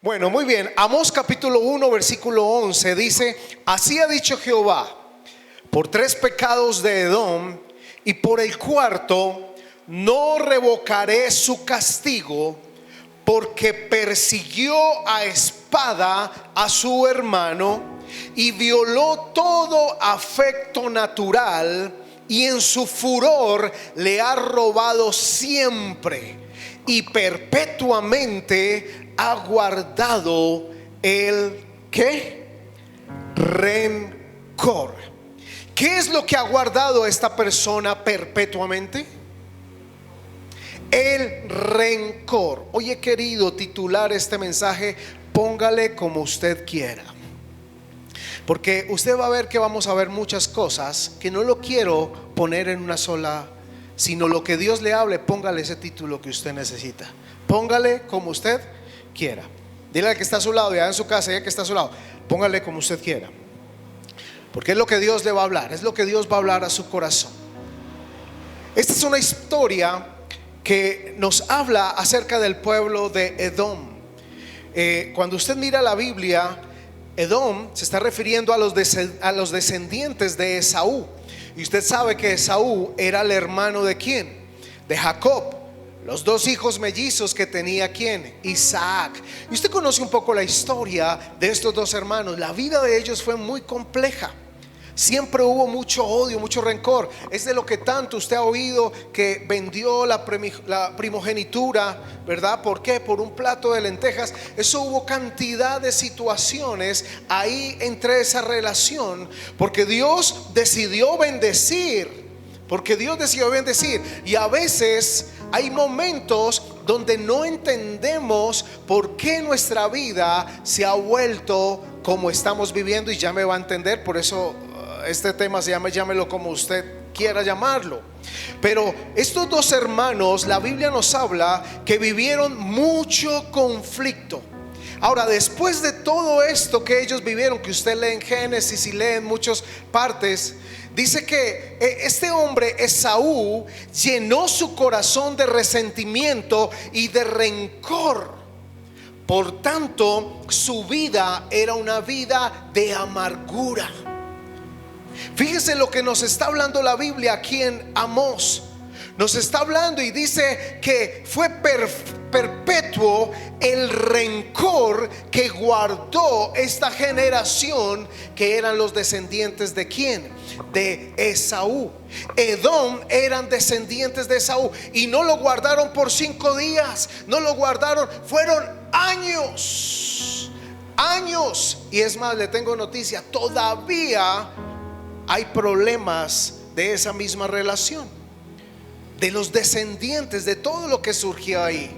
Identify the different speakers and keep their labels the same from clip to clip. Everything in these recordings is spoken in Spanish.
Speaker 1: Bueno, muy bien. Amós capítulo 1 versículo 11 dice: así ha dicho Jehová, por 3 pecados de Edom y por el cuarto no revocaré su castigo, porque persiguió a espada a su hermano y violó todo afecto natural, y en su furor le ha robado siempre y perpetuamente ha guardado el ¿qué? Rencor. ¿Qué es lo que ha guardado esta persona perpetuamente? El rencor. Hoy he querido titular este mensaje: póngale como usted quiera, porque usted va a ver que vamos a ver muchas cosas que no lo quiero poner en una sola, sino lo que Dios le hable. Póngale ese título que usted necesita. Póngale como usted quiera. Dile al que está a su lado, ya en su casa, ya que está a su lado, póngale como usted quiera, porque es lo que Dios le va a hablar, es lo que Dios va a hablar a su corazón. Esta es una historia que nos habla acerca del pueblo de Edom. Cuando usted mira la Biblia, Edom se está refiriendo a los descendientes de Esaú. Y usted sabe que Esaú era el hermano de ¿quién? De Jacob. Los 2 hijos mellizos que tenía ¿quién? Isaac. Y usted conoce un poco la historia de estos 2 hermanos. La vida de ellos fue muy compleja. Siempre hubo mucho odio, mucho rencor. Es de lo que tanto usted ha oído que vendió la primogenitura, ¿verdad? ¿Por qué? Por un plato de lentejas. Eso, hubo cantidad de situaciones ahí entre esa relación, porque Dios decidió bendecir. Y a veces hay momentos donde no entendemos por qué nuestra vida se ha vuelto como estamos viviendo, y ya me va a entender. Por eso este tema se llama llámelo como usted quiera llamarlo. Pero estos 2 hermanos, la Biblia nos habla que vivieron mucho conflicto. Ahora, después de todo esto que ellos vivieron, que usted lee en Génesis y lee en muchas partes, dice que este hombre Esaú llenó su corazón de resentimiento y de rencor. Por tanto, su vida era una vida de amargura. Fíjese lo que nos está hablando la Biblia aquí en Amós. Nos está hablando y dice que fue perpetuo el rencor que guardó esta generación, que eran los descendientes de ¿quién? De Esaú. Edom eran descendientes de Esaú, y no lo guardaron por 5 días, no lo guardaron, fueron años. Y es más, le tengo noticia: todavía hay problemas de esa misma relación, de los descendientes, de todo lo que surgió ahí.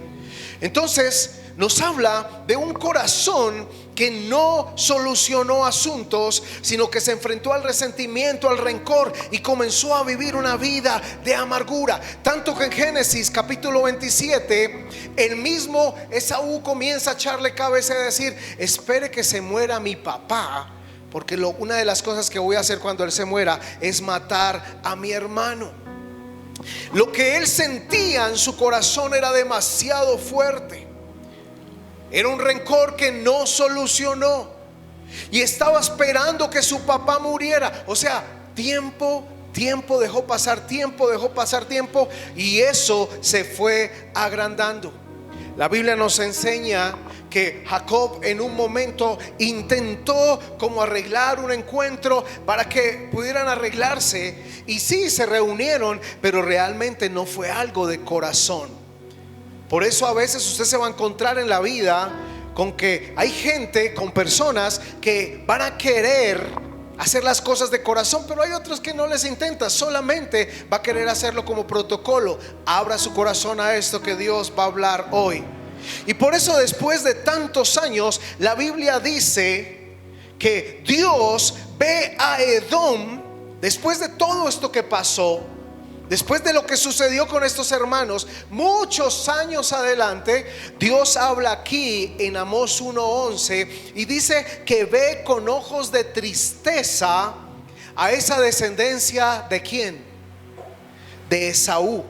Speaker 1: Entonces nos habla de un corazón que no solucionó asuntos, sino que se enfrentó al resentimiento, al rencor, y comenzó a vivir una vida de amargura. Tanto que en Génesis capítulo 27, el mismo Esaú comienza a echarle cabeza y a decir: espere que se muera mi papá, porque una de las cosas que voy a hacer cuando él se muera es matar a mi hermano. Lo que él sentía en su corazón era demasiado fuerte. Era un rencor que no solucionó, y estaba esperando que su papá muriera. O sea, tiempo dejó pasar tiempo, y eso se fue agrandando. La Biblia nos enseña que Jacob en un momento intentó como arreglar un encuentro para que pudieran arreglarse, y sí, se reunieron, pero realmente no fue algo de corazón. Por eso a veces usted se va a encontrar en la vida con que hay gente, con personas que van a querer hacer las cosas de corazón, pero hay otros que no les intenta, solamente va a querer hacerlo como protocolo. Abra su corazón a esto que Dios va a hablar hoy. Y por eso, después de tantos años, la Biblia dice que Dios ve a Edom. Después de todo esto que pasó, después de lo que sucedió con estos hermanos, muchos años adelante, Dios habla aquí en Amós 1:11 y dice que ve con ojos de tristeza a esa descendencia de ¿quién? De Esaú.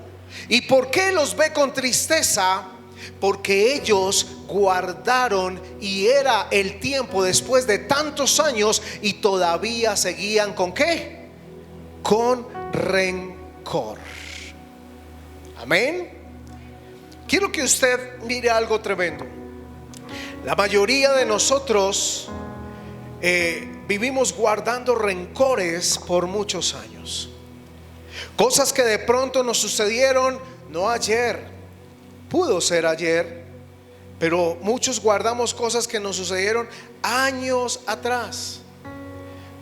Speaker 1: ¿Y por qué los ve con tristeza? porque ellos guardaron, y era el tiempo después de tantos años, y todavía seguían ¿con qué? Con rencor. Amén. Quiero que usted mire algo tremendo. La mayoría de nosotros vivimos guardando rencores por muchos años. Cosas que de pronto nos sucedieron, no ayer, pudo ser ayer, pero muchos guardamos cosas que nos sucedieron años atrás.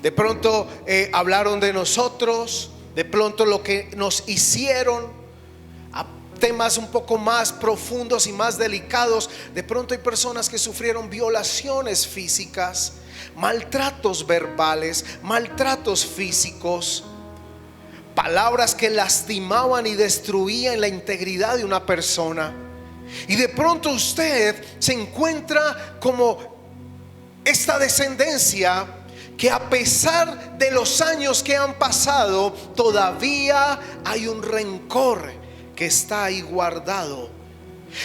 Speaker 1: De pronto hablaron de nosotros, de pronto lo que nos hicieron, a temas un poco más profundos y más delicados. De pronto hay personas que sufrieron violaciones físicas, maltratos verbales, maltratos físicos, palabras que lastimaban y destruían la integridad de una persona. Y de pronto usted se encuentra como esta descendencia que, a pesar de los años que han pasado, todavía hay un rencor que está ahí guardado.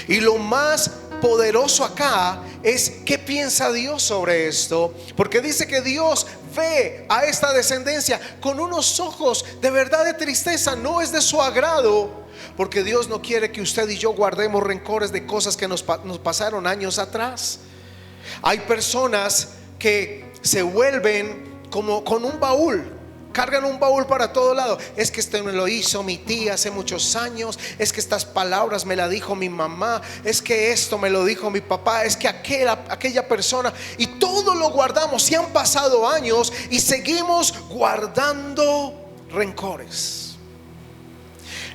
Speaker 1: Y lo más poderoso acá es qué piensa Dios sobre esto, porque dice que Dios ve a esta descendencia con unos ojos de verdad de tristeza. No es de su agrado, porque Dios no quiere que usted y yo guardemos rencores de cosas que nos pasaron años atrás. Hay personas que se vuelven como con un baúl, cargan un baúl para todo lado. Es que esto me lo hizo mi tía hace muchos años, es que estas palabras me las dijo mi mamá, es que esto me lo dijo mi papá, es que aquella persona, y todo lo guardamos. Y han pasado años y seguimos guardando rencores.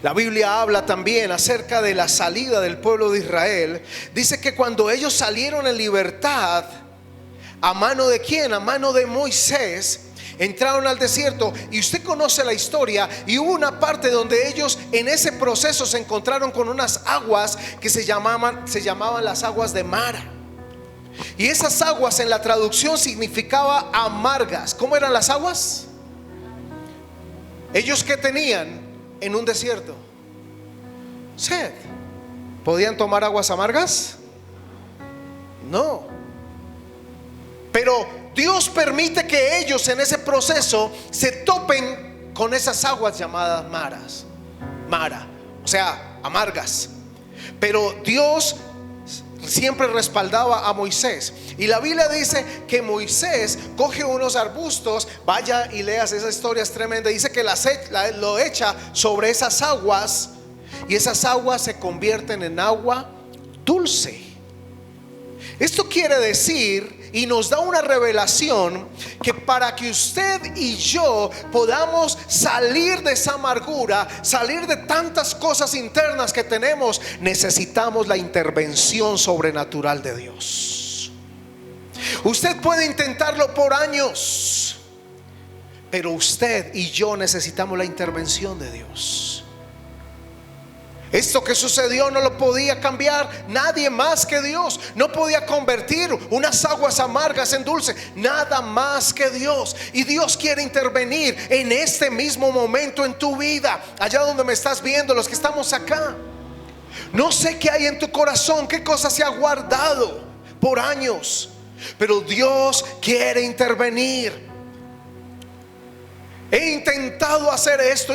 Speaker 1: La Biblia habla también acerca de la salida del pueblo de Israel. Dice que cuando ellos salieron en libertad, ¿a mano de quién? A mano de Moisés. Entraron al desierto, y usted conoce la historia, y hubo una parte donde ellos en ese proceso se encontraron con unas aguas que se llamaban las aguas de Mara. Y esas aguas en la traducción significaba amargas. ¿Cómo eran las aguas? Ellos, ¿qué tenían en un desierto? Sed. ¿Podían tomar aguas amargas? No. Pero Dios permite que ellos en ese proceso se topen con esas aguas llamadas Mara, o sea, amargas. Pero Dios siempre respaldaba a Moisés. Y la Biblia dice que Moisés coge unos arbustos, vaya y leas esa historia, es tremenda. Dice que lo echa sobre esas aguas, y esas aguas se convierten en agua dulce. Esto quiere decir, y nos da una revelación, que para que usted y yo podamos salir de esa amargura, salir de tantas cosas internas que tenemos, necesitamos la intervención sobrenatural de Dios. Usted puede intentarlo por años, pero usted y yo necesitamos la intervención de Dios. Esto que sucedió no lo podía cambiar nadie más que Dios. No podía convertir unas aguas amargas en dulce, nada más que Dios. Y Dios quiere intervenir en este mismo momento en tu vida, allá donde me estás viendo, los que estamos acá. No sé qué hay en tu corazón, qué cosa se ha guardado por años, pero Dios quiere intervenir. He intentado hacer esto,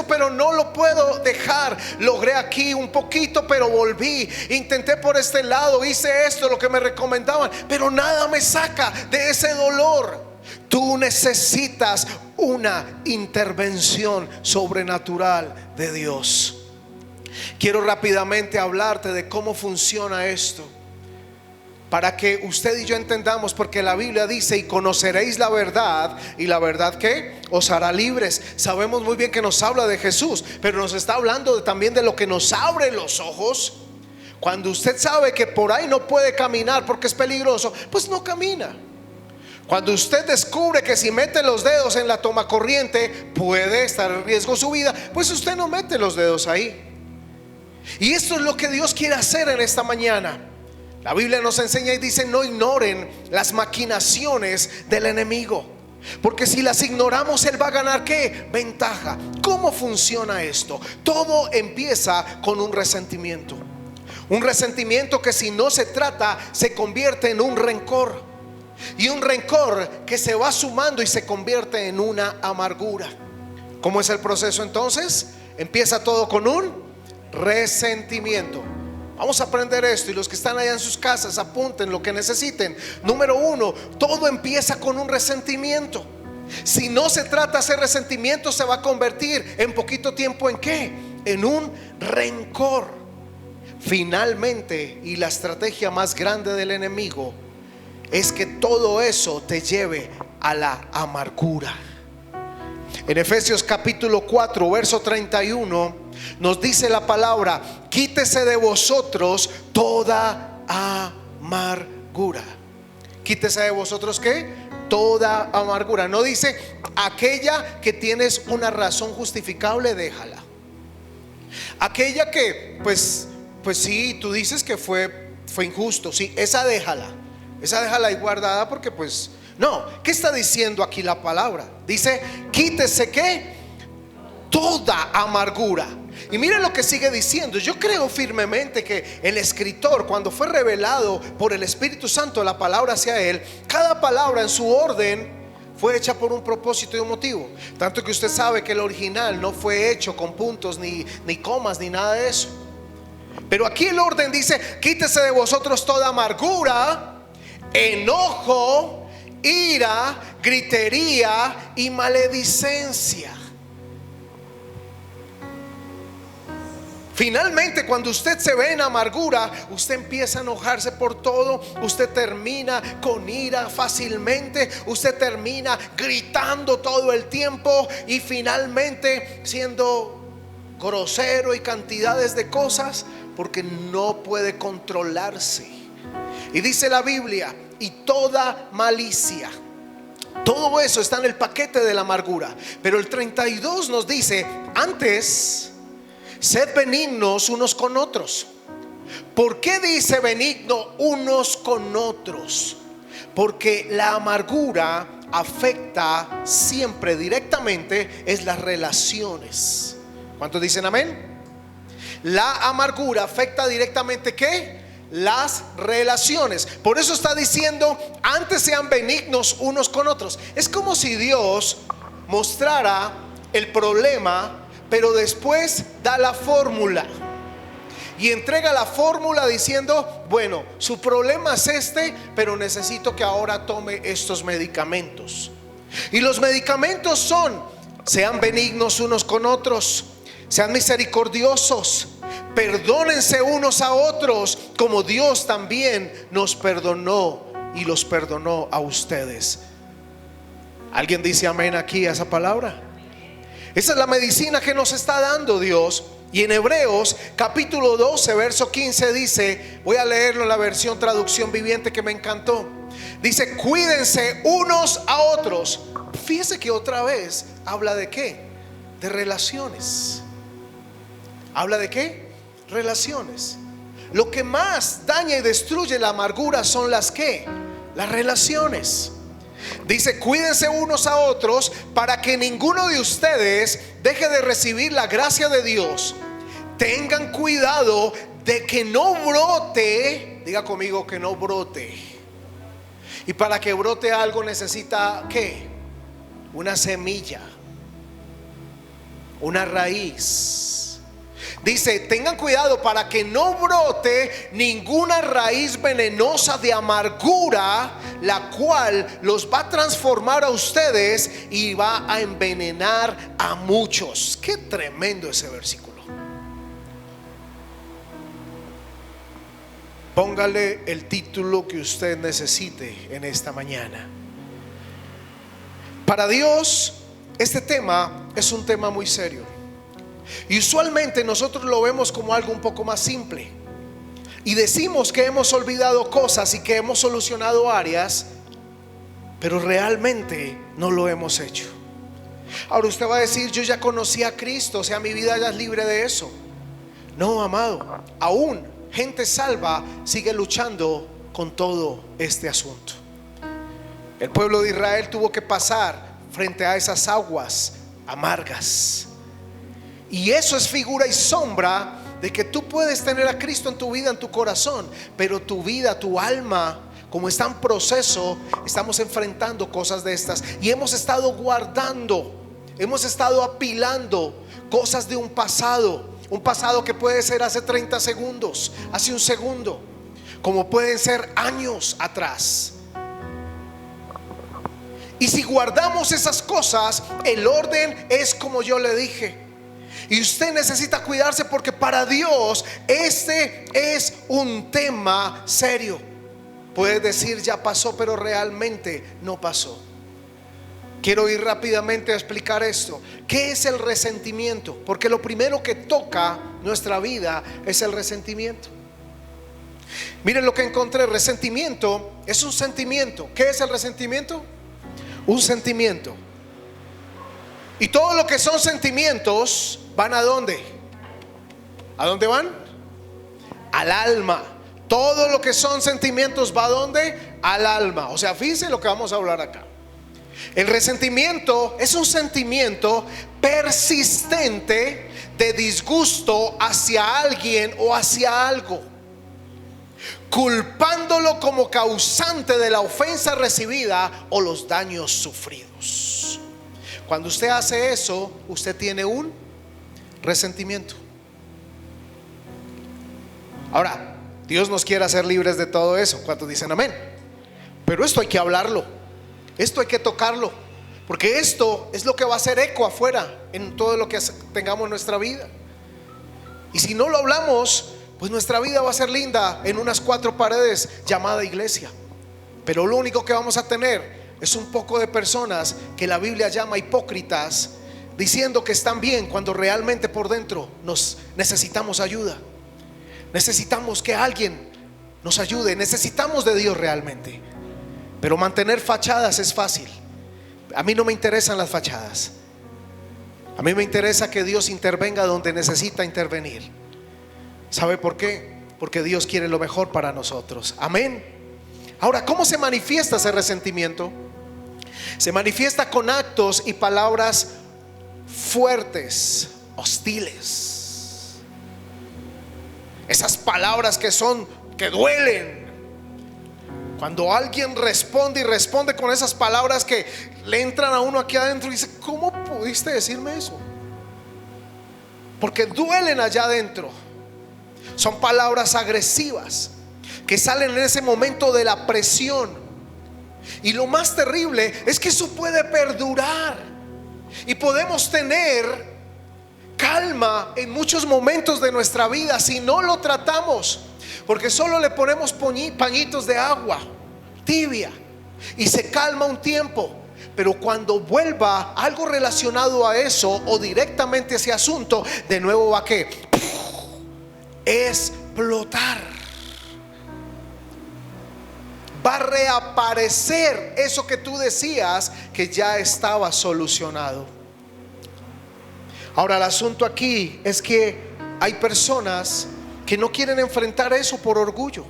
Speaker 1: pero no lo puedo dejar. Logré aquí un poquito, pero volví. Intenté por este lado, hice esto, lo que me recomendaban, pero nada me saca de ese dolor. Tú necesitas una intervención sobrenatural de Dios. Quiero rápidamente hablarte de cómo funciona esto, para que usted y yo entendamos, porque la Biblia dice: y conoceréis la verdad, y la verdad ¿qué? Os hará libres. Sabemos muy bien que nos habla de Jesús, pero nos está hablando también de lo que nos abre los ojos. Cuando usted sabe que por ahí no puede caminar porque es peligroso, pues no camina. Cuando usted descubre que si mete los dedos en la tomacorriente puede estar en riesgo su vida, pues usted no mete los dedos ahí. Y esto es lo que Dios quiere hacer en esta mañana. La Biblia nos enseña y dice: no ignoren las maquinaciones del enemigo, porque si las ignoramos, él va a ganar ¿qué? Ventaja. ¿Cómo funciona esto? Todo empieza con un resentimiento. Un resentimiento que, si no se trata, se convierte en un rencor. Y un rencor que se va sumando y se convierte en una amargura. ¿Cómo es el proceso entonces? Empieza todo con un resentimiento. Vamos a aprender esto, y los que están allá en sus casas apunten lo que necesiten. Número 1, todo empieza con un resentimiento. Si no se trata, ese resentimiento se va a convertir en poquito tiempo ¿en qué? En un rencor. Finalmente, y la estrategia más grande del enemigo es que todo eso te lleve a la amargura. En Efesios capítulo 4 verso 31 nos dice la palabra: quítese de vosotros toda amargura. Quítese de vosotros ¿qué? Toda amargura. No dice aquella que tienes una razón justificable, déjala. Aquella que pues sí, tú dices que fue injusto, sí, esa déjala ahí guardada, porque pues no. ¿Qué está diciendo aquí la palabra? Dice quítese ¿qué? Toda amargura. Y miren lo que sigue diciendo. Yo creo firmemente que el escritor, cuando fue revelado por el Espíritu Santo la palabra hacia él, cada palabra en su orden fue hecha por un propósito y un motivo. Tanto que usted sabe que el original no fue hecho con puntos ni comas ni nada de eso. Pero aquí el orden dice: quítese de vosotros toda amargura, enojo, ira, gritería y maledicencia. Finalmente, cuando usted se ve en amargura, usted empieza a enojarse por todo. Usted termina con ira fácilmente. Usted termina gritando todo el tiempo. Y finalmente siendo grosero y cantidades de cosas, porque no puede controlarse. Y dice la Biblia: y toda malicia. Todo eso está en el paquete de la amargura. Pero el 32 nos dice: antes, sed benignos unos con otros. ¿Por qué dice benigno unos con otros? Porque la amargura afecta siempre directamente es las relaciones. ¿Cuántos dicen amén? La amargura afecta directamente ¿qué? Las relaciones. Por eso está diciendo: antes sean benignos unos con otros. Es como si Dios mostrara el problema, pero después da la fórmula y entrega la fórmula diciendo: bueno, su problema es este, pero necesito que ahora tome estos medicamentos. Y los medicamentos son: sean benignos unos con otros, sean misericordiosos, perdónense unos a otros, como Dios también nos perdonó y los perdonó a ustedes. ¿Alguien dice amén aquí a esa palabra? Esa es la medicina que nos está dando Dios. Y en Hebreos capítulo 12 verso 15 dice, voy a leerlo en la versión traducción viviente que me encantó. Dice: cuídense unos a otros. Fíjese que otra vez habla de ¿qué? De relaciones. ¿Habla de qué? Relaciones. Lo que más daña y destruye la amargura son las ¿qué? Las relaciones. Dice: cuídense unos a otros para que ninguno de ustedes deje de recibir la gracia de Dios. Tengan cuidado de que no brote. Diga conmigo: que no brote. Y para que brote algo necesita ¿qué? Una semilla, una raíz. Dice: tengan cuidado para que no brote ninguna raíz venenosa de amargura, la cual los va a transformar a ustedes y va a envenenar a muchos. Qué tremendo ese versículo. Póngale el título que usted necesite en esta mañana. Para Dios este tema es un tema muy serio. Y usualmente nosotros lo vemos como algo un poco más simple. Y decimos que hemos olvidado cosas y que hemos solucionado áreas, pero realmente no lo hemos hecho. Ahora usted va a decir: yo ya conocí a Cristo, o sea, mi vida ya es libre de eso. No, amado, aún gente salva sigue luchando con todo este asunto. El pueblo de Israel tuvo que pasar frente a esas aguas amargas. Y eso es figura y sombra de que tú puedes tener a Cristo en tu vida, en tu corazón, pero tu vida, tu alma, como está en proceso, estamos enfrentando cosas de estas y hemos estado guardando, hemos estado apilando cosas de un pasado que puede ser hace 30 segundos, hace un segundo, como pueden ser años atrás. Y si guardamos esas cosas, el orden es como yo le dije. Y usted necesita cuidarse, porque para Dios este es un tema serio. Puedes decir ya pasó, pero realmente no pasó. Quiero ir rápidamente a explicar esto. ¿Qué es el resentimiento? Porque lo primero que toca nuestra vida es el resentimiento. Miren lo que encontré. Resentimiento es un sentimiento. ¿Qué es el resentimiento? Un sentimiento. Y todo lo que son sentimientos van ¿a dónde? ¿A dónde van? Al alma. Todo lo que son sentimientos va ¿a dónde? Al alma. O sea, fíjense lo que vamos a hablar acá. El resentimiento es un sentimiento persistente de disgusto hacia alguien o hacia algo, culpándolo como causante de la ofensa recibida o los daños sufridos. Cuando usted hace eso, usted tiene un resentimiento. Ahora, Dios nos quiere hacer libres de todo eso. ¿Cuántos dicen amén? Pero esto hay que hablarlo, esto hay que tocarlo, porque esto es lo que va a hacer eco afuera en todo lo que tengamos en nuestra vida. Y si no lo hablamos, pues nuestra vida va a ser linda en unas 4 paredes llamada iglesia, pero lo único que vamos a tener es un poco de personas que la Biblia llama hipócritas, diciendo que están bien cuando realmente por dentro nos necesitamos ayuda. Necesitamos que alguien nos ayude, necesitamos de Dios realmente. Pero mantener fachadas es fácil. A mí no me interesan las fachadas. A mí me interesa que Dios intervenga donde necesita intervenir. ¿Sabe por qué? Porque Dios quiere lo mejor para nosotros. Amén. Ahora, ¿cómo se manifiesta ese resentimiento? Se manifiesta con actos y palabras fuertes, hostiles. Esas palabras que duelen. Cuando alguien responde y responde con esas palabras que le entran a uno aquí adentro y dice: ¿cómo pudiste decirme eso? Porque duelen allá adentro. Son palabras agresivas que salen en ese momento de la presión. Y lo más terrible es que eso puede perdurar. Y podemos tener calma en muchos momentos de nuestra vida si no lo tratamos, porque solo le ponemos pañitos de agua tibia y se calma un tiempo, pero cuando vuelva algo relacionado a eso o directamente a ese asunto, de nuevo va a ¿qué? Explotar. Va a reaparecer eso que tú decías que ya estaba solucionado. Ahora, el asunto aquí es que hay personas que no quieren enfrentar eso por orgullo,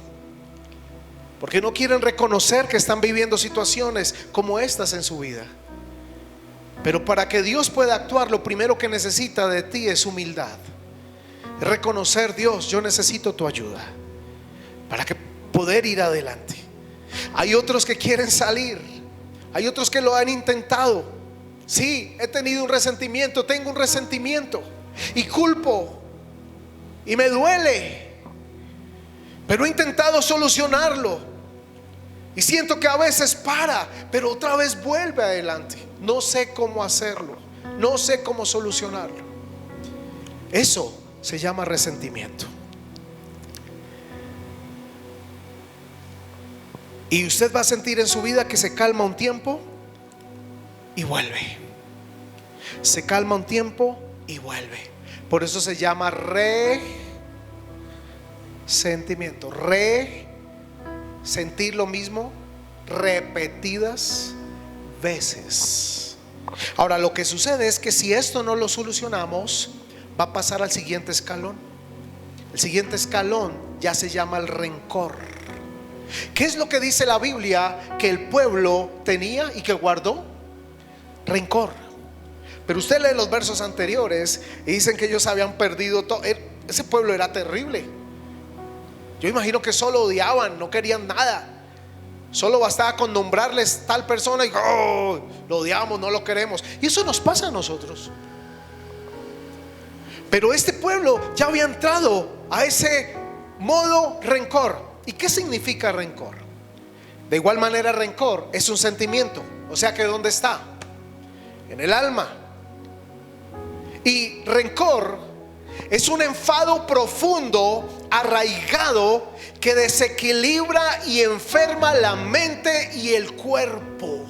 Speaker 1: porque no quieren reconocer que están viviendo situaciones como estas en su vida. Pero para que Dios pueda actuar, lo primero que necesita de ti es humildad. Es reconocer: Dios, yo necesito tu ayuda para que poder ir adelante. Hay otros que quieren salir, hay otros que lo han intentado. Sí, he tenido un resentimiento, tengo un resentimiento y culpo y me duele, pero he intentado solucionarlo y siento que a veces para, pero otra vez vuelve adelante. No sé cómo hacerlo, no sé cómo solucionarlo. Eso se llama resentimiento. Y usted va a sentir en su vida que se calma un tiempo y vuelve. Se calma un tiempo y vuelve. Por eso se llama resentimiento. Sentir lo mismo repetidas veces. Ahora, lo que sucede es que si esto no lo solucionamos, va a pasar al siguiente escalón. El siguiente escalón ya se llama el rencor. ¿Qué es lo que dice la Biblia que el pueblo tenía y que guardó? Rencor. Pero usted lee los versos anteriores y dicen que ellos habían perdido todo. Ese pueblo era terrible. Yo imagino que solo odiaban, no querían nada. Solo bastaba con nombrarles tal persona y oh, lo odiamos, no lo queremos. Y eso nos pasa a nosotros. Pero este pueblo ya había entrado a ese modo rencor. ¿Y qué significa rencor? De igual manera, rencor es un sentimiento. O sea que ¿dónde está? En el alma. Y rencor es un enfado profundo, arraigado, que desequilibra y enferma la mente y el cuerpo.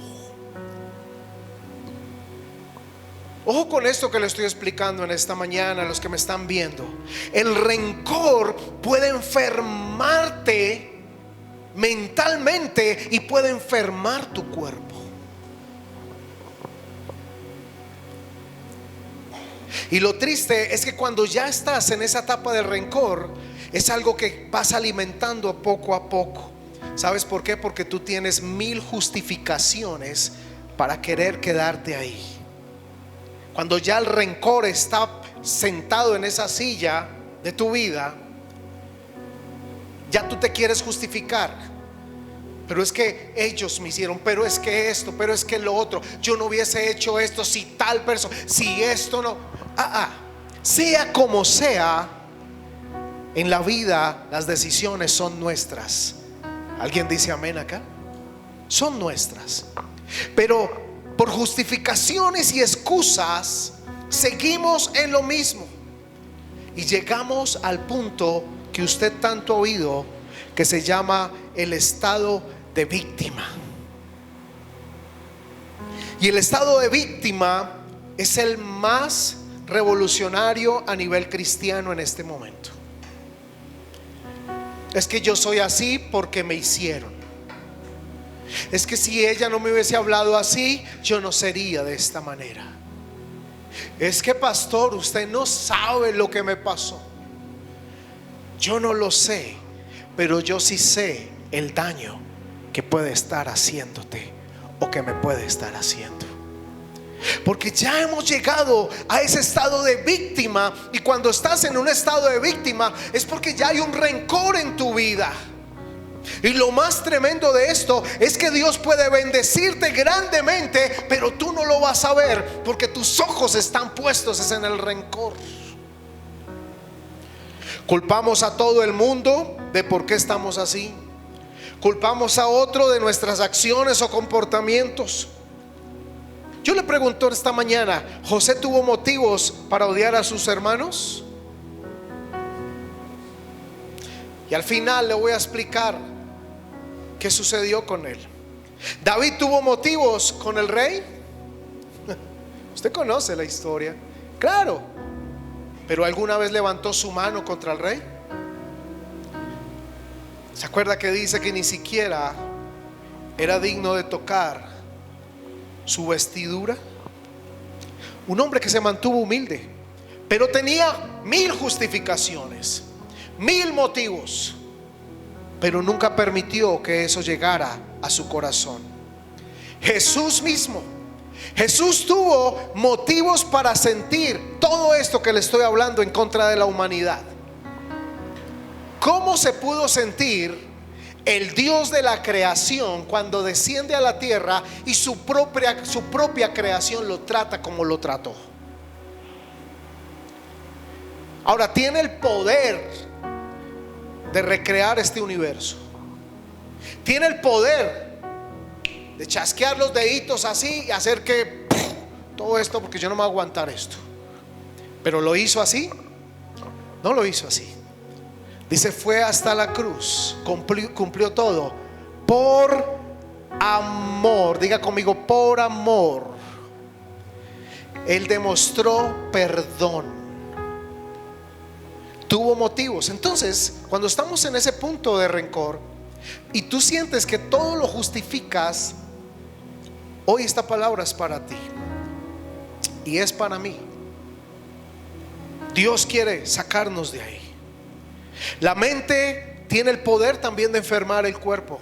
Speaker 1: Ojo con esto que le estoy explicando en esta mañana a los que me están viendo. El rencor puede enfermarte mentalmente y puede enfermar tu cuerpo. Y lo triste es que cuando ya estás en esa etapa del rencor, es algo que vas alimentando poco a poco. ¿Sabes por qué? Porque tú tienes 1000 justificaciones para querer quedarte ahí. Cuando ya el rencor está sentado en esa silla de tu vida, ya tú te quieres justificar. Pero es que ellos me hicieron, pero es que esto, pero es que lo otro, yo no hubiese hecho esto si tal persona, si esto no. Sea como sea, en la vida las decisiones son nuestras. ¿Alguien dice amén acá? Son nuestras. Pero por justificaciones y excusas seguimos en lo mismo y llegamos al punto que usted tanto ha oído, que se llama el estado de víctima. Y el estado de víctima es el más revolucionario a nivel cristiano en este momento. Es que yo soy así porque me hicieron. Es que si ella no me hubiese hablado así, yo no sería de esta manera. Es que pastor, usted no sabe lo que me pasó. Yo no lo sé, pero yo sí sé el daño que puede estar haciéndote o que me puede estar haciendo. Porque ya hemos llegado a ese estado de víctima. Y cuando estás en un estado de víctima es porque ya hay un rencor en tu vida. Y lo más tremendo de esto es que Dios puede bendecirte grandemente, pero tú no lo vas a ver porque tus ojos están puestos en el rencor. Culpamos a todo el mundo de por qué estamos así. Culpamos a otro de nuestras acciones o comportamientos. Yo le pregunto esta mañana, ¿José tuvo motivos para odiar a sus hermanos? Y al final le voy a explicar qué sucedió con él. ¿David tuvo motivos con el rey? Usted conoce la historia, claro. ¿Pero alguna vez levantó su mano contra el rey? ¿Se acuerda que dice que ni siquiera era digno de tocar su vestidura? Un hombre que se mantuvo humilde, pero tenía 1000 justificaciones, 1000 motivos, pero nunca permitió que eso llegara a su corazón. Jesús mismo, Jesús tuvo motivos para sentir todo esto que le estoy hablando en contra de la humanidad. ¿Cómo se pudo sentir el Dios de la creación cuando desciende a la tierra y su propia creación lo trata como lo trató? Ahora tiene el poder de recrear este universo. Tiene el poder de chasquear los deditos así y hacer que todo esto, porque yo no me voy a aguantar esto. Pero lo hizo así. No lo hizo así. Dice, fue hasta la cruz, cumplió todo por amor. Diga conmigo, por amor. Él demostró perdón. Tuvo motivos. Entonces, cuando estamos en ese punto de rencor y tú sientes que todo lo justificas, hoy esta palabra es para ti y es para mí. Dios quiere sacarnos de ahí. La mente tiene el poder también de enfermar el cuerpo.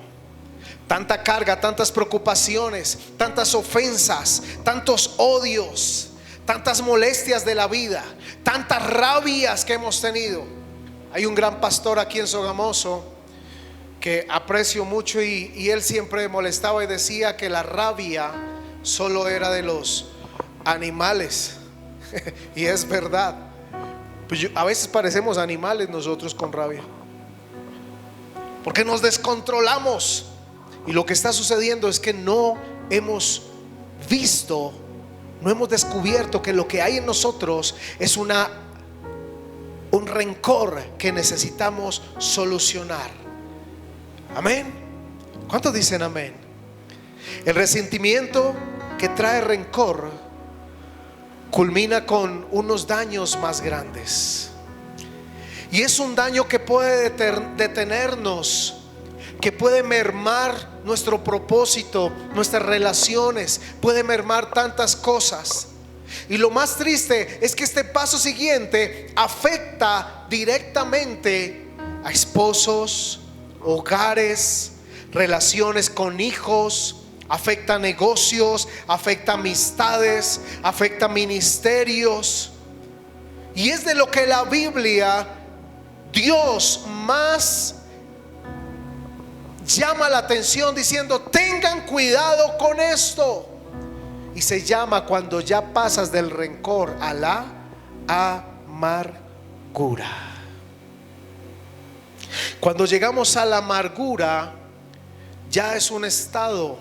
Speaker 1: Tanta carga, tantas preocupaciones, tantas ofensas, tantos odios, tantas molestias de la vida, tantas rabias que hemos tenido. Hay un gran pastor aquí en Sogamoso que aprecio mucho y él siempre molestaba y decía que la rabia solo era de los animales. Y es verdad. Pues a veces parecemos animales nosotros con rabia, porque nos descontrolamos. Y lo que está sucediendo es que no hemos visto, no hemos descubierto que lo que hay en nosotros es un rencor que necesitamos solucionar. Amén. ¿Cuántos dicen amén? El resentimiento que trae rencor culmina con unos daños más grandes. Y es un daño que puede detenernos, que puede mermar nuestro propósito, nuestras relaciones, puede mermar tantas cosas. Y lo más triste es que este paso siguiente afecta directamente a esposos, hogares, relaciones con hijos, afecta negocios, afecta amistades, afecta ministerios. Y es de lo que la Biblia, Dios más llama la atención, diciendo: tengan cuidado con esto. Y se llama cuando ya pasas del rencor a la amargura. Cuando llegamos a la amargura, ya es un estado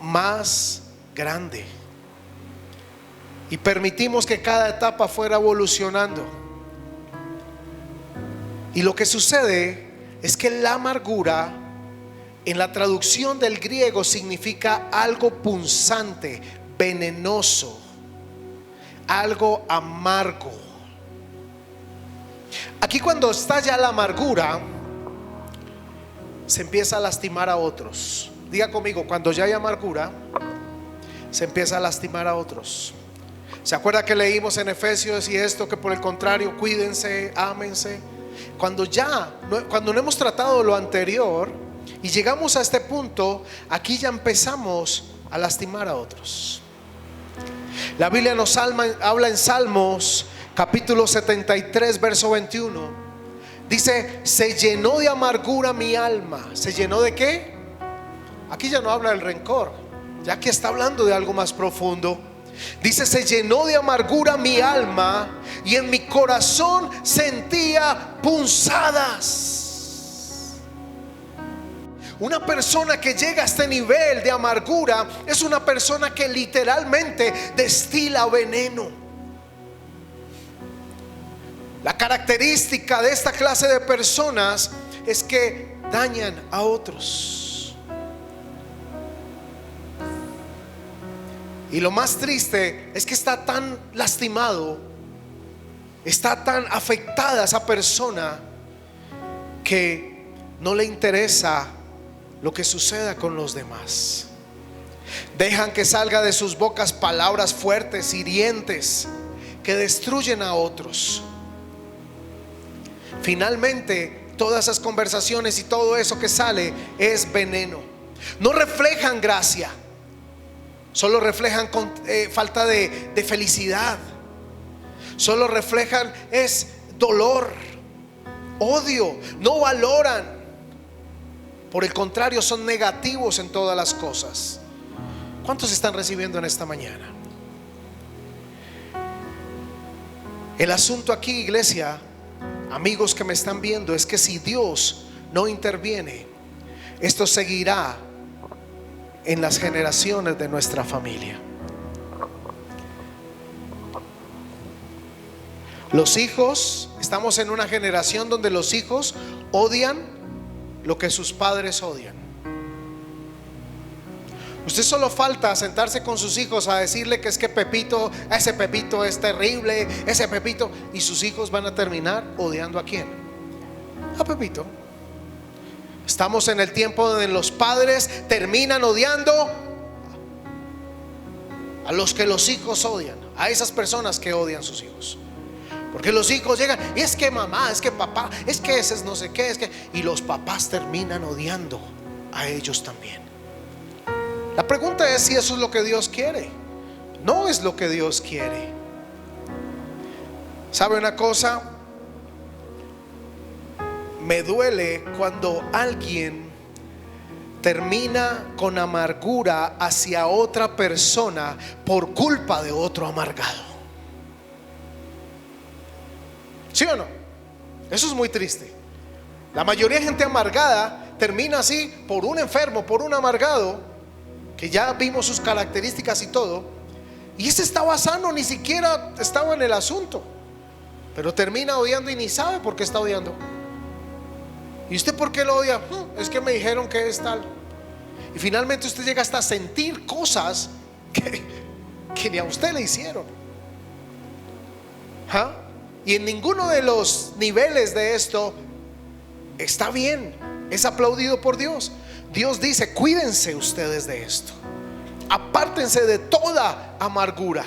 Speaker 1: más grande, y permitimos que cada etapa fuera evolucionando. Y lo que sucede es que la amargura, en la traducción del griego, significa algo punzante, venenoso, algo amargo. Aquí, cuando estalla la amargura, se empieza a lastimar a otros. Diga conmigo: cuando ya hay amargura, se empieza a lastimar a otros. ¿Se acuerda que leímos en Efesios y esto? Que por el contrario, cuídense, ámense. Cuando no hemos tratado lo anterior y llegamos a este punto, aquí ya empezamos a lastimar a otros. La Biblia nos habla en Salmos capítulo 73 verso 21. Dice: se llenó de amargura mi alma. ¿Se llenó de qué? Aquí ya no habla del rencor, ya que está hablando de algo más profundo. Dice: se llenó de amargura mi alma, y en mi corazón sentía punzadas. Una persona que llega a este nivel de amargura es una persona que literalmente destila veneno. La característica de esta clase de personas es que dañan a otros. Y lo más triste es que está tan lastimado, está tan afectada esa persona, que no le interesa lo que suceda con los demás. Dejan que salga de sus bocas palabras fuertes, hirientes, que destruyen a otros. Finalmente, todas esas conversaciones y todo eso que sale es veneno. No reflejan gracia, solo reflejan falta de felicidad. Solo reflejan es dolor, odio. No valoran. Por el contrario, son negativos en todas las cosas. ¿Cuántos están recibiendo en esta mañana? El asunto aquí, iglesia, amigos que me están viendo, es que si Dios no interviene, esto seguirá en las generaciones de nuestra familia. Los hijos, estamos en una generación donde los hijos odian lo que sus padres odian. Usted solo falta sentarse con sus hijos a decirle que es que Pepito, ese Pepito es terrible, ese Pepito, y sus hijos van a terminar odiando ¿a quién? A Pepito. Estamos en el tiempo donde los padres terminan odiando a los que los hijos odian, a esas personas que odian a sus hijos. Porque los hijos llegan, y es que mamá, es que papá, es que ese es no sé qué, es que, y los papás terminan odiando a ellos también. La pregunta es si eso es lo que Dios quiere. no es lo que Dios quiere. ¿Sabe una cosa? Me duele cuando alguien termina con amargura hacia otra persona por culpa de otro amargado. ¿Sí o no? Eso es muy triste. La mayoría de gente amargada termina así por un enfermo, por un amargado, que ya vimos sus características y todo, y ese estaba sano, ni siquiera estaba en el asunto, pero termina odiando y ni sabe por qué está odiando. ¿Y usted por qué lo odia? Es que me dijeron que es tal. Y finalmente usted llega hasta a sentir cosas que ni a usted le hicieron. Y en ninguno de los niveles de esto está bien, es aplaudido por Dios. Dios dice: cuídense ustedes de esto, apártense de toda amargura.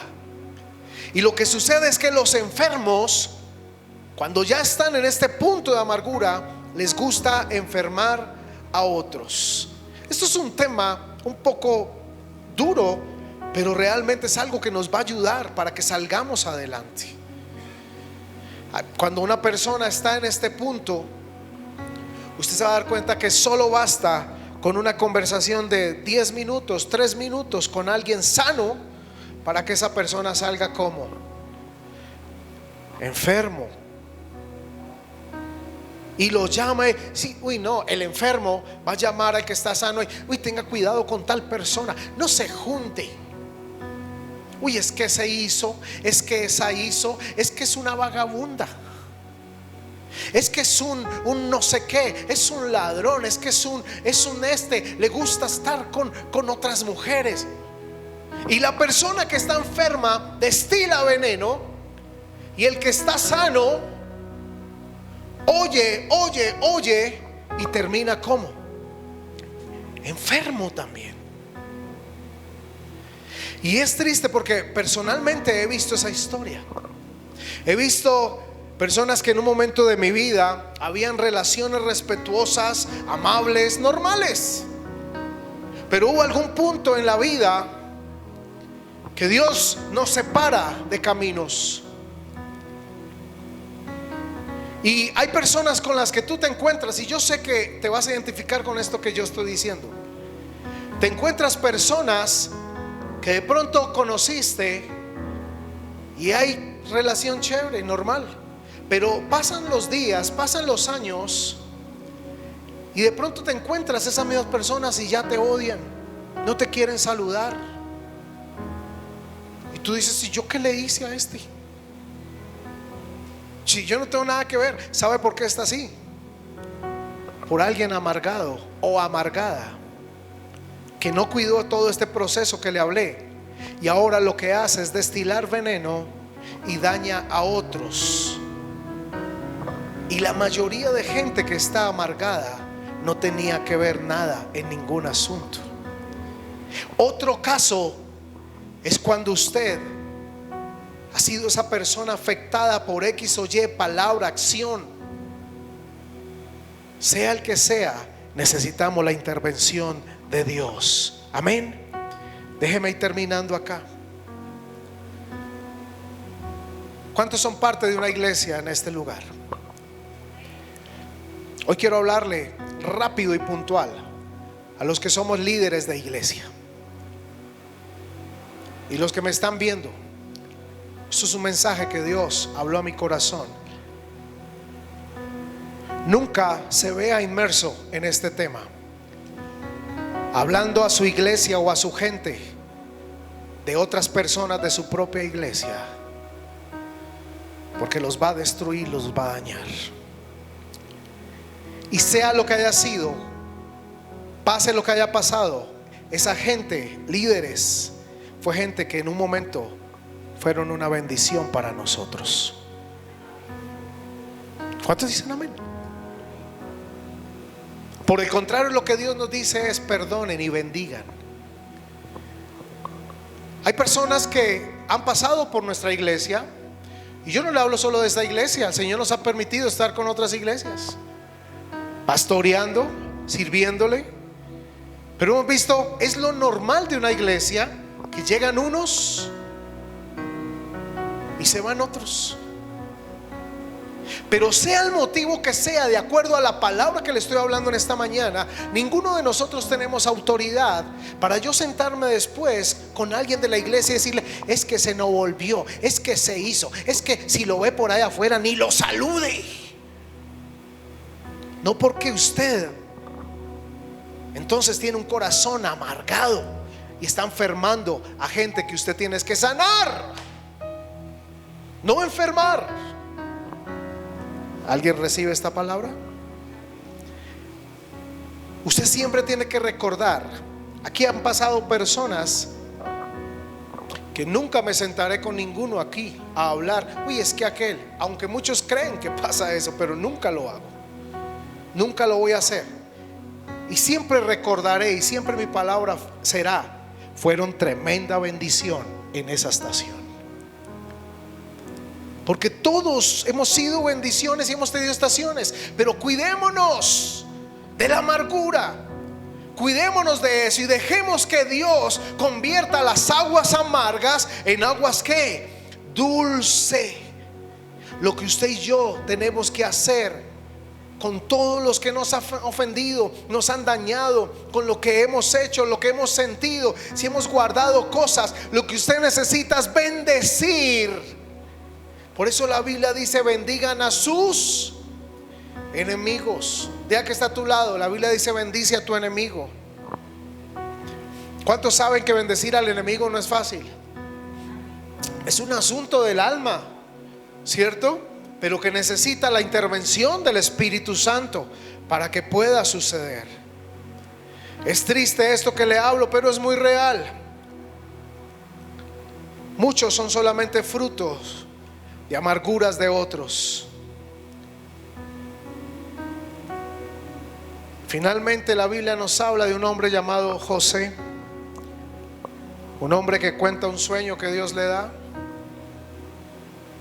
Speaker 1: Y lo que sucede es que los enfermos, cuando ya están en este punto de amargura, les gusta enfermar a otros. Esto es un tema un poco duro, pero realmente es algo que nos va a ayudar para que salgamos adelante. Cuando una persona está en este punto, usted se va a dar cuenta que solo basta con una conversación de 10 minutos, 3 minutos con alguien sano para que esa persona salga como enfermo. Y lo llama, sí, no, el enfermo va a llamar al que está sano y tenga cuidado con tal persona, no se junte. Es que se hizo, es que esa hizo, es que es una vagabunda, es que es un no sé qué, es un ladrón, es que es un le gusta estar con otras mujeres. Y la persona que está enferma destila veneno, y el que está sano oye y termina como enfermo también. Y es triste porque personalmente he visto esa historia. He visto personas que en un momento de mi vida habían relaciones respetuosas, amables, normales, pero hubo algún punto en la vida que Dios nos separa de caminos. Y hay personas con las que tú te encuentras, y yo sé que te vas a identificar con esto que yo estoy diciendo. Te encuentras personas que de pronto conociste y hay relación chévere, normal, pero pasan los días, pasan los años, y de pronto te encuentras esas mismas personas y ya te odian, no te quieren saludar. Y tú dices: ¿y yo qué le hice a este? Si yo no tengo nada que ver. ¿Sabe por qué está así? Por alguien amargado o amargada que no cuidó todo este proceso que le hablé, y ahora lo que hace es destilar veneno y daña a otros. Y la mayoría de gente que está amargada no tenía que ver nada en ningún asunto. Otro caso es cuando usted ha sido esa persona afectada por X o Y palabra, acción. Sea el que sea, necesitamos la intervención de Dios. Amén. Déjeme ir terminando acá. ¿Cuántos son parte de una iglesia en este lugar? Hoy quiero hablarle rápido y puntual a los que somos líderes de iglesia y los que me están viendo. Esto es un mensaje que Dios habló a mi corazón. Nunca se vea inmerso en este tema, hablando a su iglesia o a su gente de otras personas de su propia iglesia, porque los va a destruir, los va a dañar. Y sea lo que haya sido, pase lo que haya pasado, esa gente, líderes, fue gente que en un momento fueron una bendición para nosotros. ¿Cuántos dicen amén? Por el contrario, lo que Dios nos dice es: perdonen y bendigan. Hay personas que han pasado por nuestra iglesia, y yo no le hablo solo de esta iglesia. El Señor nos ha permitido estar con otras iglesias, pastoreando, sirviéndole. Pero hemos visto, es lo normal de una iglesia, que llegan unos y se van otros. Pero sea el motivo que sea, de acuerdo a la palabra que le estoy hablando en esta mañana, ninguno de nosotros tenemos autoridad para yo sentarme después con alguien de la iglesia y decirle: es que se nos volvió, es que se hizo, es que si lo ve por ahí afuera ni lo salude. No, porque usted entonces tiene un corazón amargado y está enfermando a gente que usted tiene que sanar, no enfermar. ¿Alguien recibe esta palabra? Usted siempre tiene que recordar. Aquí han pasado personas que nunca me sentaré con ninguno aquí a hablar: uy, es que aquel, aunque muchos creen que pasa eso, pero nunca lo hago, nunca lo voy a hacer. Y siempre recordaré, y siempre mi palabra será: fueron tremenda bendición en esa estación. Porque todos hemos sido bendiciones y hemos tenido estaciones. Pero cuidémonos de la amargura, cuidémonos de eso y dejemos que Dios convierta las aguas amargas en aguas que dulce. Lo que usted y yo tenemos que hacer con todos los que nos han ofendido, nos han dañado, con lo que hemos hecho, lo que hemos sentido, si hemos guardado cosas, lo que usted necesita es bendecir. Por eso la Biblia dice: bendigan a sus enemigos. Deja que está a tu lado, la Biblia dice: bendice a tu enemigo. ¿Cuántos saben que bendecir al enemigo no es fácil? Es un asunto del alma, ¿cierto? Pero que necesita la intervención del Espíritu Santo para que pueda suceder. Es triste esto que le hablo, pero es muy real. Muchos son solamente frutos de amarguras de otros. Finalmente la Biblia nos habla de un hombre llamado José, un hombre que cuenta un sueño que Dios le da,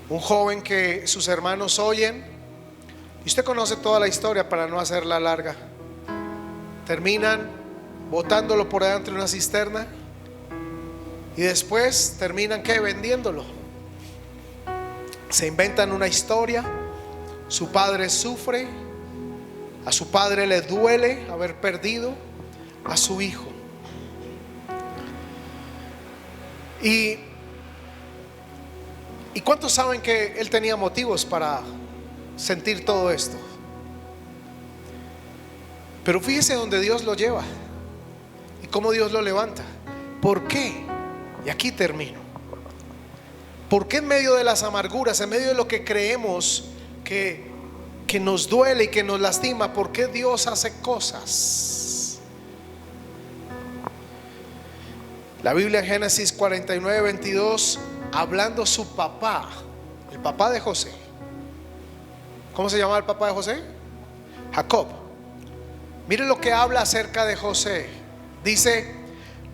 Speaker 1: un joven que sus hermanos oyen, y usted conoce toda la historia para no hacerla larga. Terminan botándolo por adentro de una cisterna y después terminan ¿qué? Vendiéndolo. Se inventan una historia. Su padre sufre, a su padre le duele haber perdido a su hijo. ¿Y cuántos saben que él tenía motivos para sentir todo esto? Pero fíjese donde Dios lo lleva y cómo Dios lo levanta. ¿Por qué? Y aquí termino. ¿Por qué en medio de las amarguras, en medio de lo que creemos que nos duele y que nos lastima, por qué Dios hace cosas? La Biblia en Génesis 49:22, hablando su papá, el papá de José. ¿Cómo se llamaba el papá de José? Jacob. Mire lo que habla acerca de José. Dice: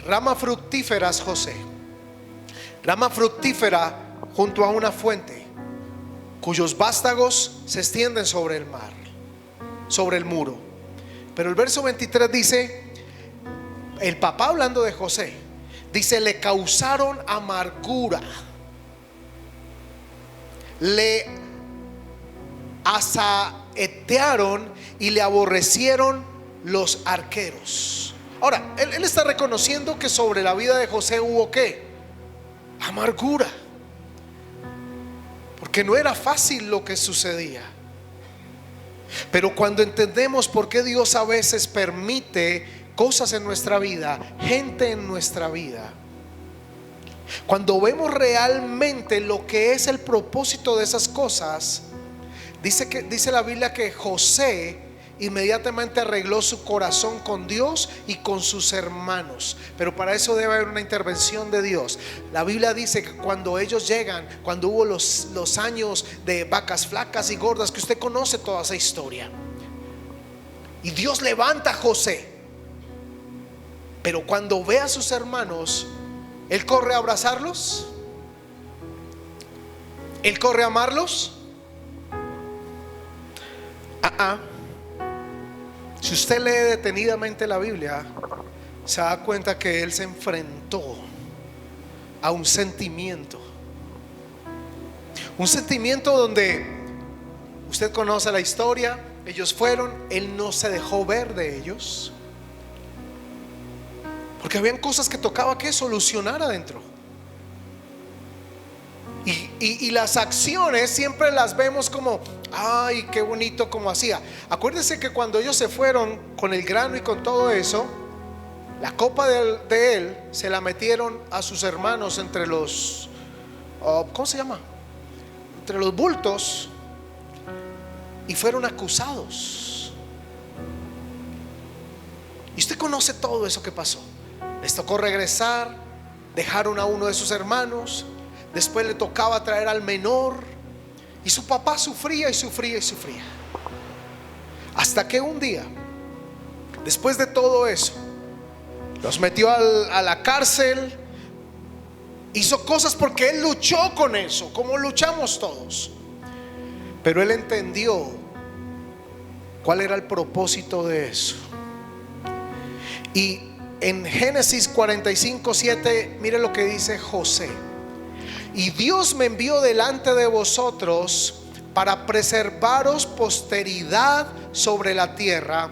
Speaker 1: rama fructíferas José, rama fructífera junto a una fuente, cuyos vástagos se extienden sobre el mar, sobre el muro. Pero el verso 23 dice, el papá hablando de José, dice: le causaron amargura, le asaetearon y le aborrecieron los arqueros. Ahora, él está reconociendo que sobre la vida de José hubo ¿qué? Amargura, porque no era fácil lo que sucedía. Pero cuando entendemos por qué Dios a veces permite cosas en nuestra vida, gente en nuestra vida, cuando vemos realmente lo que es el propósito de esas cosas, dice la Biblia que José inmediatamente arregló su corazón con Dios y con sus hermanos. Pero para eso debe haber una intervención de Dios. La Biblia dice que cuando ellos llegan, cuando hubo los años de vacas flacas y gordas, que usted conoce toda esa historia, y Dios levanta a José, pero cuando ve a sus hermanos, él corre a abrazarlos, él corre a amarlos. Si usted lee detenidamente la Biblia, se da cuenta que él se enfrentó a un sentimiento Un sentimiento donde usted conoce la historia. Ellos fueron, él no se dejó ver de ellos, porque habían cosas que tocaba que solucionar adentro. Y las acciones siempre las vemos como, ay, qué bonito como hacía. Acuérdense que cuando ellos se fueron con el grano y con todo eso, la copa de él se la metieron a sus hermanos entre los, ¿cómo se llama? Entre los bultos, y fueron acusados. Y usted conoce todo eso que pasó. Les tocó regresar, dejaron a uno de sus hermanos, después le tocaba traer al menor, y su papá sufría y sufría y sufría, hasta que un día, después de todo eso, los metió a la cárcel. Hizo cosas porque él luchó con eso, como luchamos todos. Pero él entendió cuál era el propósito de eso. Y en Génesis 45:7, mire lo que dice José: y Dios me envió delante de vosotros para preservaros posteridad sobre la tierra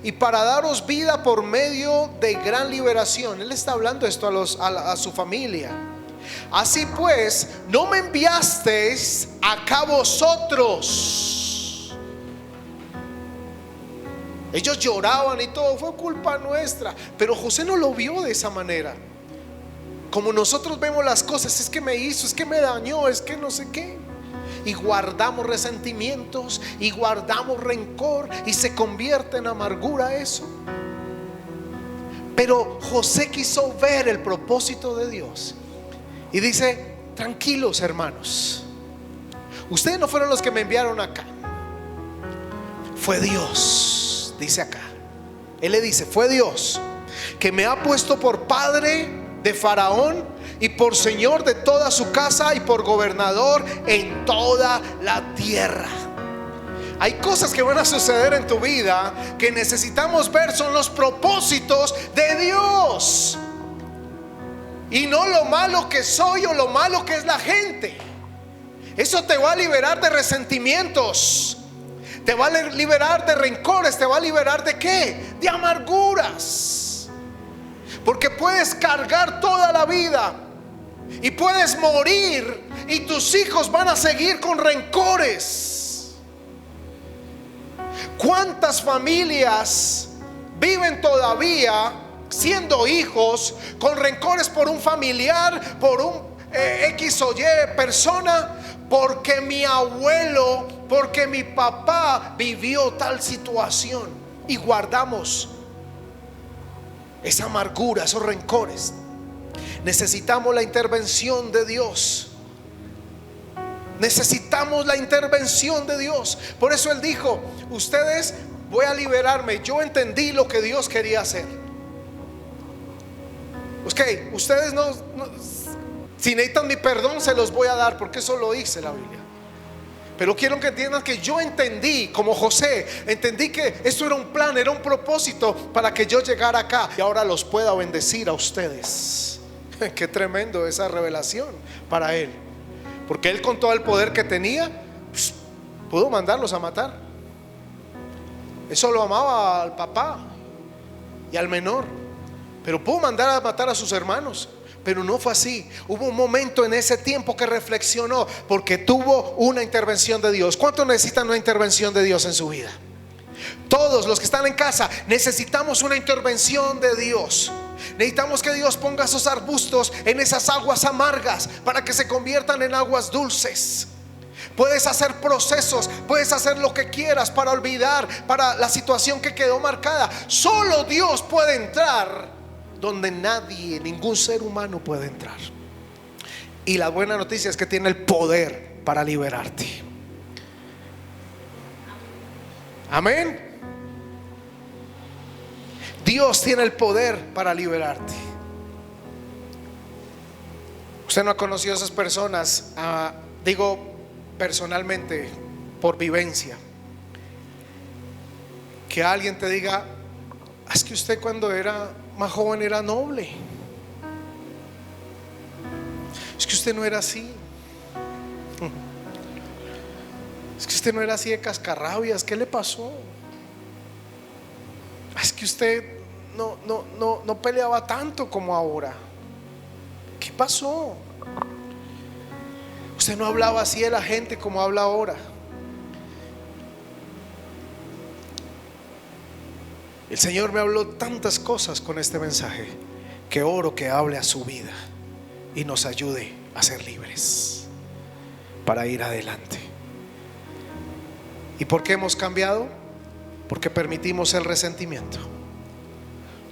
Speaker 1: y para daros vida por medio de gran liberación. Él está hablando esto a su familia. Así pues, no me enviasteis acá vosotros. Ellos lloraban y todo, fue culpa nuestra. Pero José no lo vio de esa manera, como nosotros vemos las cosas. Es que me hizo, es que me dañó, es que no sé qué. Y guardamos resentimientos y guardamos rencor, y se convierte en amargura eso. Pero José quiso ver el propósito de Dios y dice: tranquilos, hermanos, ustedes no fueron los que me enviaron acá, fue Dios. Dice acá, él le dice: fue Dios que me ha puesto por padre de Faraón y por señor de toda su casa y por gobernador en toda la tierra. Hay cosas que van a suceder en tu vida que necesitamos ver, son los propósitos de Dios, y no lo malo que soy o lo malo que es la gente. Eso te va a liberar de resentimientos, te va a liberar de rencores, te va a liberar de ¿qué? De amarguras. Porque puedes cargar toda la vida y puedes morir, y tus hijos van a seguir con rencores. ¿Cuántas familias viven todavía siendo hijos con rencores por un familiar, por un X o Y persona? Porque mi abuelo, porque mi papá vivió tal situación, y guardamos esa amargura, esos rencores. Necesitamos la intervención de Dios. Necesitamos la intervención de Dios. Por eso Él dijo: ustedes, voy a liberarme. Yo entendí lo que Dios quería hacer. Ok, ustedes no, si necesitan mi perdón, se los voy a dar, porque eso lo dice la Biblia. Pero quiero que entiendan que yo entendí, como José, entendí que esto era un plan, era un propósito para que yo llegara acá y ahora los pueda bendecir a ustedes. Qué tremendo esa revelación para él, porque él, con todo el poder que tenía, pudo mandarlos a matar. Eso lo amaba al papá y al menor, pero pudo mandar a matar a sus hermanos. Pero no fue así. Hubo un momento en ese tiempo que reflexionó, porque tuvo una intervención de Dios. ¿Cuántos necesitan una intervención de Dios en su vida? Todos los que están en casa necesitamos una intervención de Dios. Necesitamos que Dios ponga esos arbustos en esas aguas amargas para que se conviertan en aguas dulces. Puedes hacer procesos, puedes hacer lo que quieras para olvidar, para la situación que quedó marcada. Solo Dios puede entrar donde nadie, ningún ser humano puede entrar. Y la buena noticia es que tiene el poder para liberarte. Amén. Dios tiene el poder para liberarte. Usted no ha conocido a esas personas, digo personalmente, por vivencia, que alguien te diga: es que usted cuando era más joven era noble, es que usted no era así. Es que usted no era así de cascarrabias, ¿qué le pasó? Es que usted no peleaba tanto como ahora. ¿Qué pasó? Usted no hablaba así de la gente como habla ahora. El Señor me habló tantas cosas con este mensaje, que oro que hable a su vida y nos ayude a ser libres para ir adelante. ¿Y por qué hemos cambiado? Porque permitimos el resentimiento.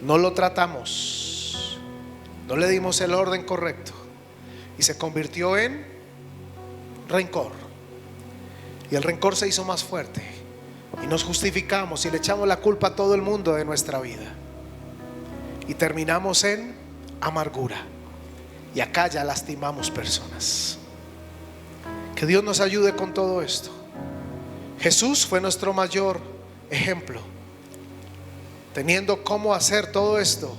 Speaker 1: No lo tratamos, no le dimos el orden correcto y se convirtió en rencor. Y el rencor se hizo más fuerte y nos justificamos y le echamos la culpa a todo el mundo de nuestra vida y terminamos en amargura. Y acá ya lastimamos personas. Que Dios nos ayude con todo esto. Jesús fue nuestro mayor ejemplo. Teniendo cómo hacer todo esto,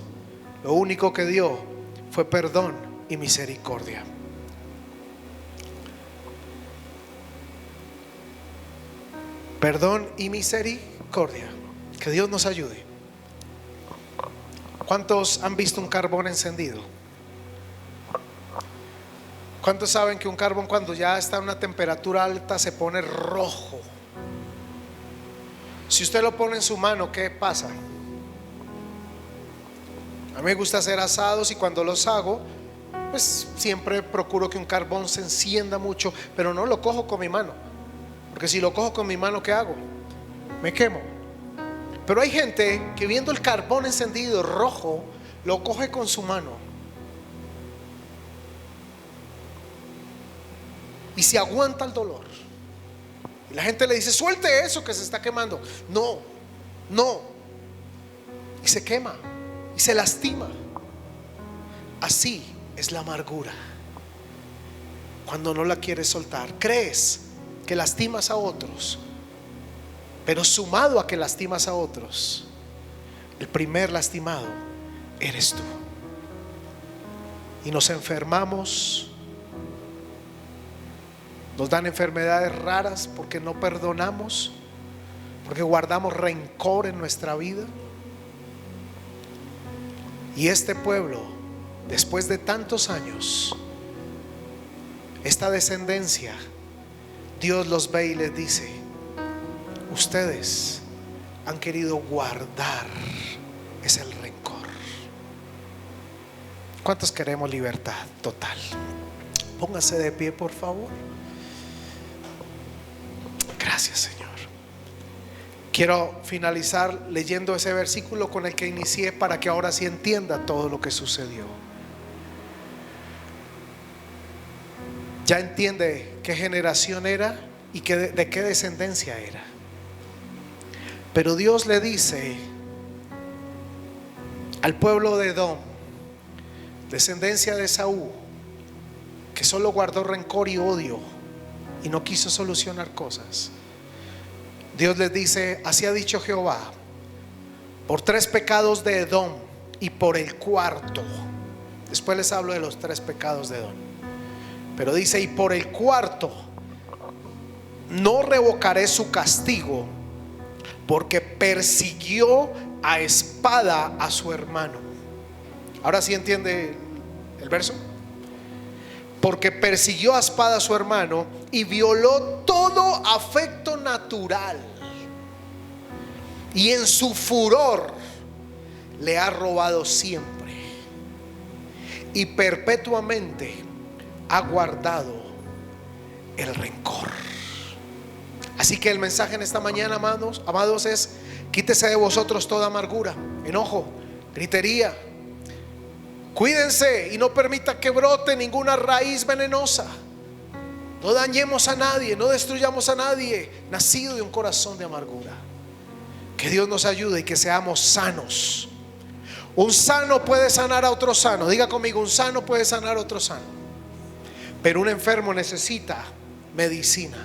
Speaker 1: lo único que dio fue perdón y misericordia. Perdón y misericordia. Que Dios nos ayude. ¿Cuántos han visto un carbón encendido? ¿Cuántos saben que un carbón, cuando ya está a una temperatura alta, se pone rojo? Si usted lo pone en su mano, ¿qué pasa? A mí me gusta hacer asados y cuando los hago, pues siempre procuro que un carbón se encienda mucho, pero no lo cojo con mi mano, porque si lo cojo con mi mano, ¿qué hago? Me quemo. Pero hay gente que viendo el carbón encendido rojo, lo coge con su mano y se aguanta el dolor. Y la gente le dice: suelte eso que se está quemando. No. Y se quema y se lastima. Así es la amargura. Cuando no la quieres soltar, crees que lastimas a otros, pero sumado a que lastimas a otros, el primer lastimado eres tú. Y nos enfermamos. Nos dan enfermedades raras porque no perdonamos, porque guardamos rencor en nuestra vida. Y este pueblo, después de tantos años, esta descendencia, Dios los ve y les dice: ustedes han querido guardar ese rencor. ¿Cuántos queremos libertad total? Póngase de pie, por favor. Gracias, Señor. Quiero finalizar leyendo ese versículo con el que inicié, para que ahora sí entienda todo lo que sucedió. Ya entiende qué generación era y de qué descendencia era. Pero Dios le dice al pueblo de Edom, descendencia de Esaú, que solo guardó rencor y odio y no quiso solucionar cosas. Dios les dice: así ha dicho Jehová, por 3 pecados de Edom y por el cuarto. Después les hablo de los 3 pecados de Edom, pero dice: y por el cuarto no revocaré su castigo, porque persiguió a espada a su hermano. Ahora sí entiende el verso. Porque persiguió a espada a su hermano y violó todo afecto natural, y en su furor le ha robado siempre, y perpetuamente ha guardado el rencor. Así que el mensaje en esta mañana, amados, es: quítese de vosotros toda amargura, enojo, gritería. Cuídense y no permita que brote ninguna raíz venenosa. No dañemos a nadie, no destruyamos a nadie nacido de un corazón de amargura. Que Dios nos ayude y que seamos sanos. Un sano puede sanar a otro sano. Diga conmigo: un sano puede sanar a otro sano. Pero un enfermo necesita medicina.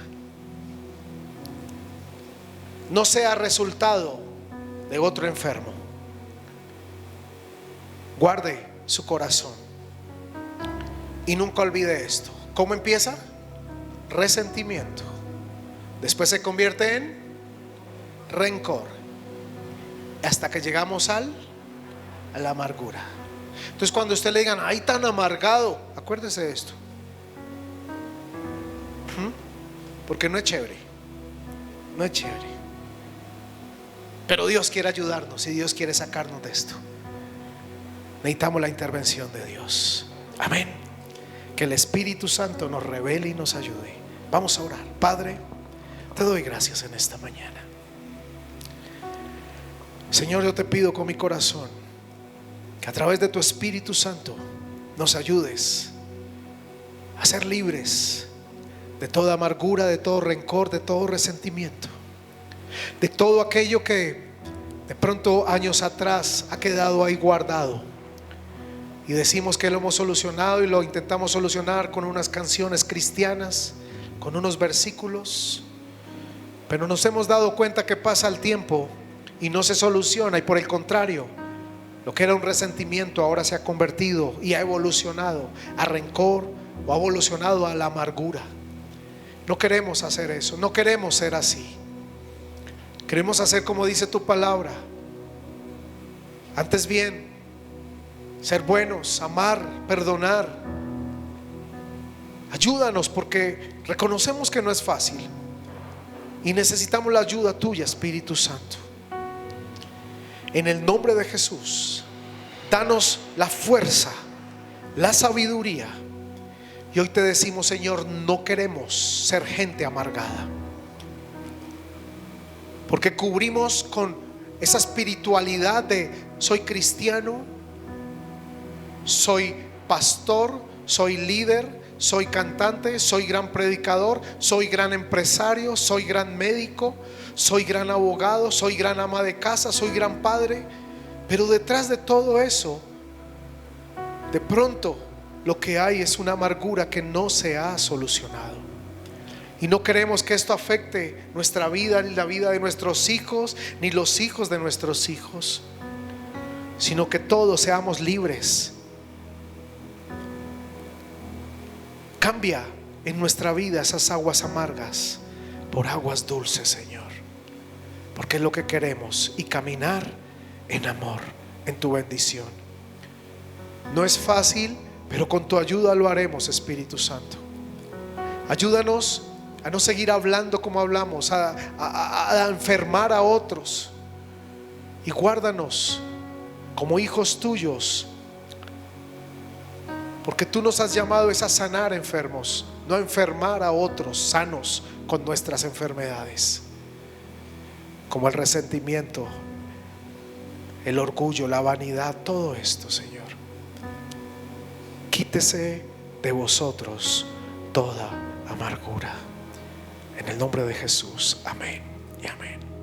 Speaker 1: No sea resultado de otro enfermo. Guarde su corazón y nunca olvide esto. ¿Cómo empieza? Resentimiento. Después se convierte en rencor, hasta que llegamos a la amargura. Entonces cuando usted le digan, ay, tan amargado, acuérdese de esto, porque no es chévere, no es chévere. Pero Dios quiere ayudarnos y Dios quiere sacarnos de esto. Necesitamos la intervención de Dios. Amén. Que el Espíritu Santo nos revele y nos ayude. Vamos a orar. Padre, te doy gracias en esta mañana. Señor, yo te pido con mi corazón que a través de tu Espíritu Santo nos ayudes a ser libres de toda amargura, de todo rencor, de todo resentimiento, de todo aquello que de pronto años atrás ha quedado ahí guardado, y decimos que lo hemos solucionado y lo intentamos solucionar con unas canciones cristianas, con unos versículos, pero nos hemos dado cuenta que pasa el tiempo y no se soluciona, y por el contrario, lo que era un resentimiento ahora se ha convertido y ha evolucionado a rencor, o ha evolucionado a la amargura. No queremos hacer eso, no queremos ser así. Queremos hacer como dice tu palabra. Antes bien, ser buenos, amar, perdonar. Ayúdanos, porque reconocemos que no es fácil y necesitamos la ayuda tuya, Espíritu Santo. En el nombre de Jesús, danos la fuerza, la sabiduría. Y hoy te decimos, Señor, no queremos ser gente amargada, porque cubrimos con esa espiritualidad de soy cristiano, soy pastor, soy líder, soy cantante, soy gran predicador, soy gran empresario, soy gran médico, soy gran abogado, soy gran ama de casa, soy gran padre. Pero detrás de todo eso, de pronto lo que hay es una amargura que no se ha solucionado. Y no queremos que esto afecte nuestra vida, ni la vida de nuestros hijos, ni los hijos de nuestros hijos, sino que todos seamos libres. Cambia en nuestra vida esas aguas amargas por aguas dulces, Señor, porque es lo que queremos, y caminar en amor, en tu bendición. No es fácil, pero con tu ayuda lo haremos, Espíritu Santo. Ayúdanos a no seguir hablando como hablamos, a enfermar a otros, y guárdanos como hijos tuyos, porque tú nos has llamado es a sanar enfermos, no a enfermar a otros sanos con nuestras enfermedades, como el resentimiento, el orgullo, la vanidad, todo esto, Señor. Quítese de vosotros toda amargura. En el nombre de Jesús, amén y amén.